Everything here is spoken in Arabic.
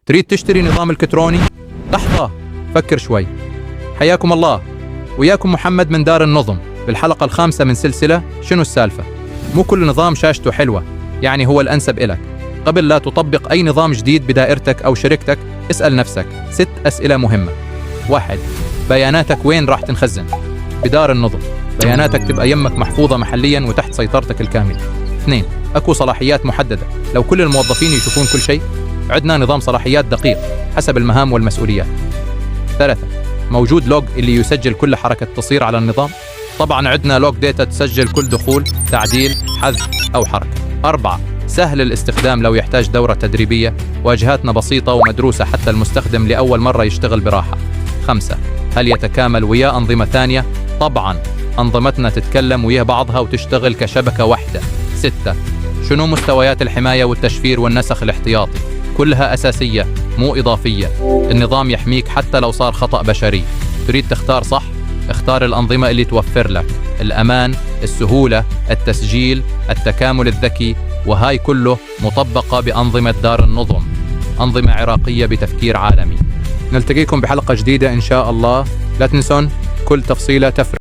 تريد تشتري نظام إلكتروني؟ لحظة، فكر شوي. حياكم الله، وياكم محمد من دار النظم بالحلقة الخامسة من سلسلة شنو السالفة؟ مو كل نظام شاشته حلوة يعني هو الأنسب إلك. قبل لا تطبق أي نظام جديد بدائرتك أو شركتك، اسأل نفسك 6 أسئلة مهمة. 1. بياناتك وين راح تنخزن؟ بدار النظم بياناتك تبقى يمك محفوظة محليا وتحت سيطرتك الكاملة. 2. أكو صلاحيات محددة، لو كل الموظفين يشوفون كل شيء؟ عندنا نظام صلاحيات دقيق حسب المهام والمسؤوليات. 3. موجود لوج اللي يسجل كل حركة تصير على النظام؟ طبعا عندنا لوج داتا تسجل كل دخول، تعديل، حذف أو حركة. 4. سهل الاستخدام لو يحتاج دورة تدريبية، واجهاتنا بسيطة ومدروسة حتى المستخدم لأول مرة يشتغل براحة. 5. هل يتكامل ويا أنظمة ثانية؟ طبعا أنظمتنا تتكلم ويا بعضها وتشتغل كشبكة واحدة. 6. شنو مستويات الحماية والتشفير والنسخ الاحتياطي؟ كلها أساسية مو إضافية. النظام يحميك حتى لو صار خطأ بشري. تريد تختار صح؟ اختار الأنظمة اللي توفر لك الأمان، السهولة، التسجيل، التكامل الذكي، وهاي كله مطبقة بأنظمة دار النظم، أنظمة عراقية بتفكير عالمي. نلتقيكم بحلقة جديدة إن شاء الله. لا تنسون كل تفصيلة تفرق.